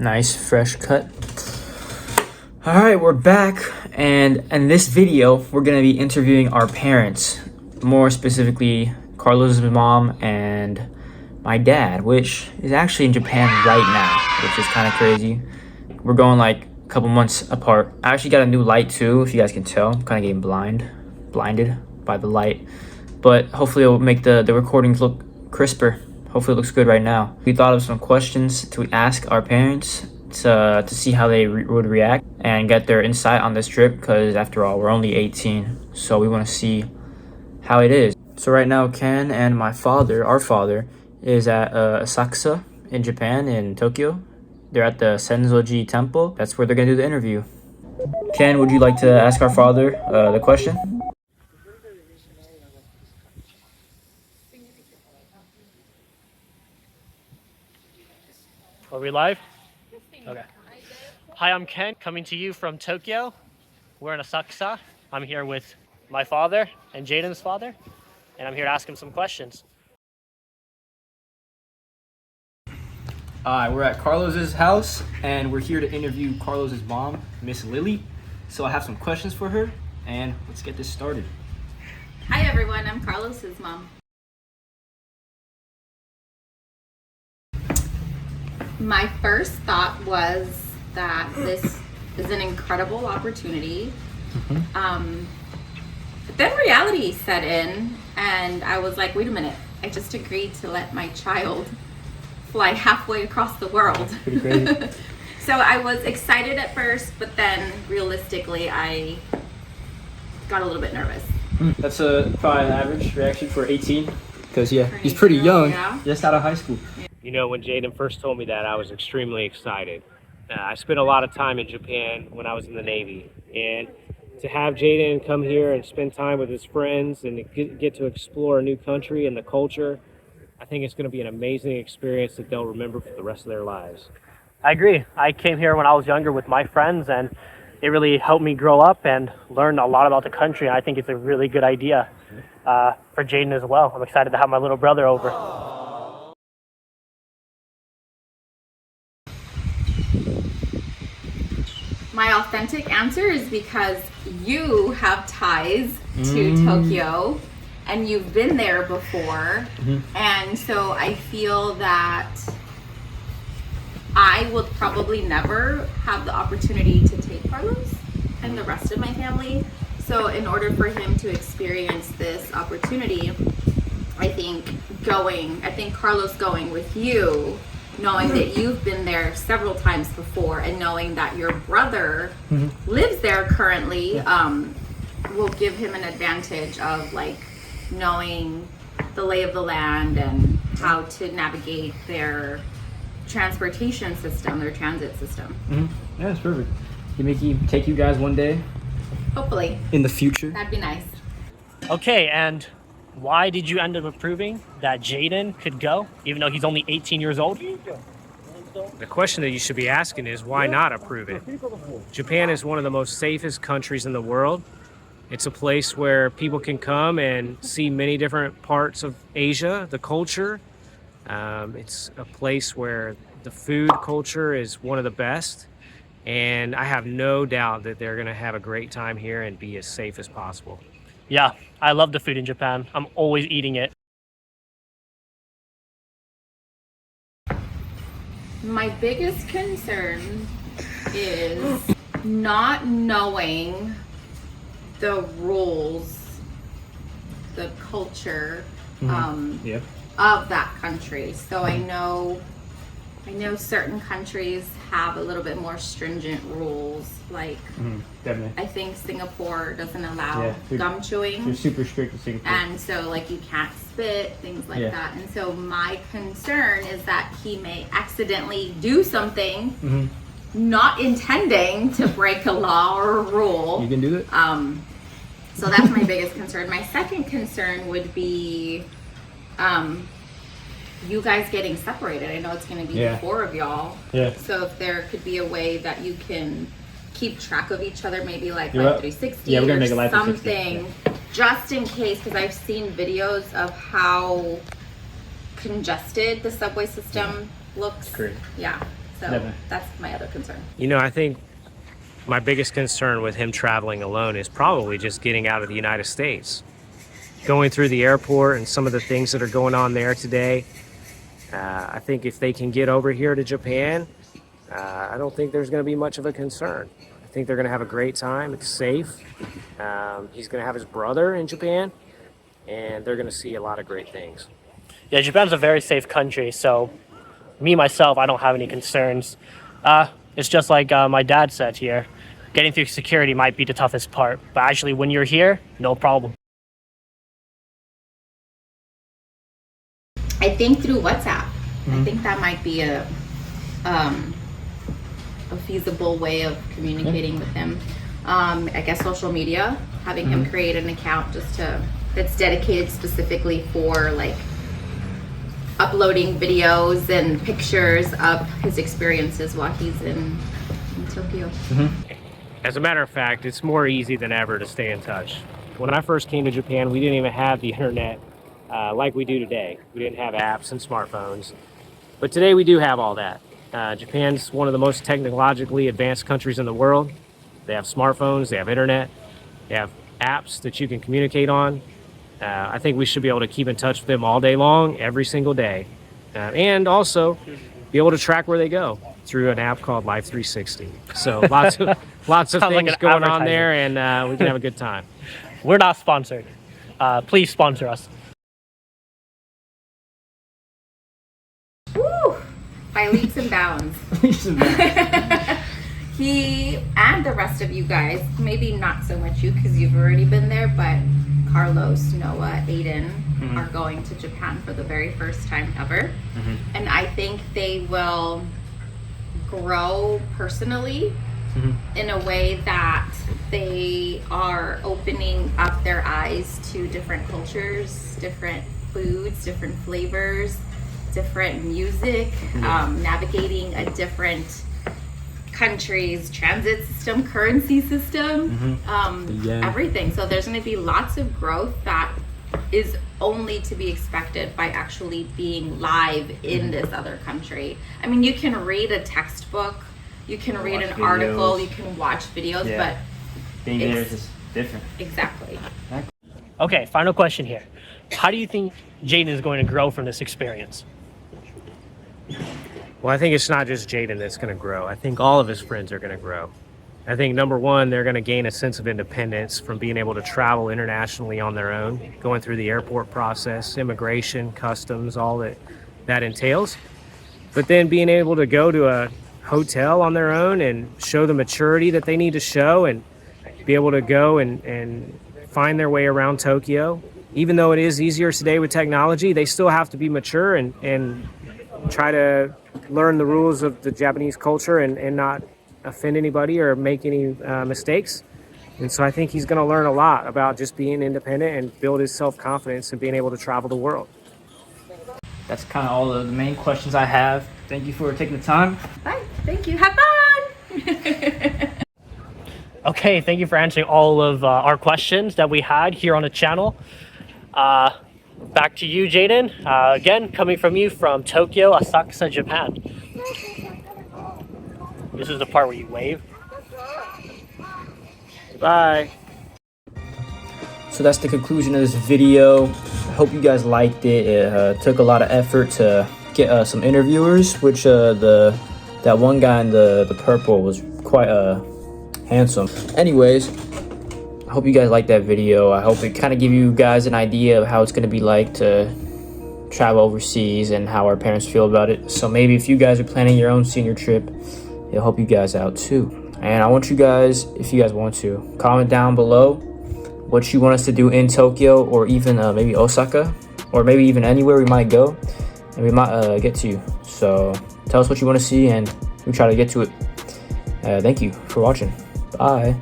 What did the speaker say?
Nice, fresh cut. All right, we're back, and in this video, we're gonna be interviewing our parents, more specifically Carlos's mom and my dad, which is actually in Japan right now, which is kind of crazy. We're going like a couple months apart. I actually got a new light too, if you guys can tell. I'm kind of getting blinded by the light, but hopefully it'll make the recordings look crisper. Hopefully it looks good right now. We thought of some questions to ask our parents to see how they would react and get their insight on this trip, because after all, we're only 18, so we want to see how it is. So right now, Ken and my father, our father, is at Asakusa in Japan, in Tokyo. They're at the Senzoji Temple. That's where they're gonna do the interview. Ken, would you like to ask our father the question? Are we live? Okay. Hi, I'm Ken, coming to you from Tokyo. We're in Asakusa. I'm here with my father and Jaden's father, and I'm here to ask him some questions. We're at Carlos's house, and we're here to interview Carlos's mom, Miss Lily. So I have some questions for her, and let's get this started. Hi everyone, I'm Carlos's mom. My first thought was that this is an incredible opportunity. But then reality set in, and I was like, wait a minute, I just agreed to let my child fly halfway across the world. Pretty crazy. So I was excited at first, but then realistically, I got a little bit nervous. That's probably an average reaction for 18, because he's pretty young, just out of high school. You know, when Jaden first told me that, I was extremely excited. I spent a lot of time in Japan when I was in the Navy, and to have Jaden come here and spend time with his friends and get to explore a new country and the culture, I think it's going to be an amazing experience that they'll remember for the rest of their lives. I agree. I came here when I was younger with my friends, and it really helped me grow up and learn a lot about the country. And I think it's a really good idea for Jaden as well. I'm excited to have my little brother over. My authentic answer is because you have ties to Tokyo and you've been there before. And so I feel that I will probably never have the opportunity to take Carlos and the rest of my family. So in order for him to experience this opportunity, I think Carlos going with you, knowing that you've been there several times before and knowing that your brother lives there currently, will give him an advantage of like knowing the lay of the land and how to navigate their transportation system, their transit system. Yeah, that's perfect. Take you guys one day? Hopefully. In the future? That'd be nice. Okay, and why did you end up approving that Jaden could go, even though he's only 18 years old? The question that you should be asking is, why not approve it? Japan is one of the most safest countries in the world. It's a place where people can come and see many different parts of Asia, the culture. It's a place where the food culture is one of the best. And I have no doubt that they're going to have a great time here and be as safe as possible. Yeah, I love the food in Japan. I'm always eating it. My biggest concern is not knowing the rules, the culture of that country. So I know certain countries have a little bit more stringent rules, like Definitely. I think Singapore doesn't allow gum chewing. They're super strict in Singapore. And so like you can't spit, things like that. And so my concern is that he may accidentally do something not intending to break a law or a rule. You can do that? So that's my biggest concern. My second concern would be you guys getting separated. I know it's going to be the four of y'all. Yeah. So if there could be a way that you can keep track of each other, maybe like Life 360 we're gonna make a Life something, just in case, because I've seen videos of how congested the subway system looks. Great. Yeah. So Definitely. that's my other concern. You know, I think my biggest concern with him traveling alone is probably just getting out of the United States. Going through the airport and some of the things that are going on there today. I think if they can get over here to Japan, I don't think there's going to be much of a concern. I think they're going to have a great time. It's safe. He's going to have his brother in Japan, and they're going to see a lot of great things. Yeah, Japan's a very safe country, so me, myself, I don't have any concerns. It's just like my dad said here, getting through security might be the toughest part, but actually when you're here, no problem. I think through WhatsApp. I think that might be a feasible way of communicating with him. I guess social media, having him create an account that's dedicated specifically for like uploading videos and pictures of his experiences while he's in Tokyo. As a matter of fact, it's more easy than ever to stay in touch. When I first came to Japan, we didn't even have the internet like we do today. We didn't have apps and smartphones. But today we do have all that. Japan's one of the most technologically advanced countries in the world. They have smartphones, they have internet, they have apps that you can communicate on. I think we should be able to keep in touch with them all day long, every single day. And also be able to track where they go through an app called Life 360. So lots of Sounds like things an going on advertisement. there, and we can have a good time. We're not sponsored. Please sponsor us. Woo! By leaps and bounds. He and the rest of you guys, maybe not so much you because you've already been there, but Carlos, Noah, Aiden are going to Japan for the very first time ever. And I think they will grow personally in a way that they are opening up their eyes to different cultures, different foods, different flavors, different music, navigating a different country's transit system, currency system, everything. So there's going to be lots of growth that is only to be expected by actually being live in this other country. I mean, you can read a textbook, you can read an article, you can watch videos, but being there is just different. Exactly. Okay, final question here. How do you think Jaden is going to grow from this experience? Well, I think it's not just Jaden that's going to grow. I think all of his friends are going to grow. I think number one, they're going to gain a sense of independence from being able to travel internationally on their own, going through the airport process, immigration, customs, all that entails. But then being able to go to a hotel on their own and show the maturity that they need to show and be able to go and find their way around Tokyo. Even though it is easier today with technology, they still have to be mature and try to learn the rules of the Japanese culture and not offend anybody or make any mistakes. And so I think he's going to learn a lot about just being independent and build his self-confidence and being able to travel the world. That's kind of all of the main questions I have. Thank you for taking the time. Bye. Thank you. Have fun. Okay, thank you for answering all of our questions that we had here on the channel. Back to you, Jaden. Again, coming from you from Tokyo, Asakusa, Japan. This is the part where you wave. Bye. So that's the conclusion of this video. I hope you guys liked it. It took a lot of effort to get some interviewers, which that one guy in the purple was quite handsome. Anyways, I hope you guys liked that video. I hope it kind of give you guys an idea of how it's going to be like to travel overseas and how our parents feel about it. So maybe if you guys are planning your own senior trip, it'll help you guys out too. And I want you guys, if you guys want to, comment down below what you want us to do in Tokyo or even maybe Osaka or maybe even anywhere we might go, and we might get to you. So tell us what you want to see and we try to get to it. Thank you for watching. Bye.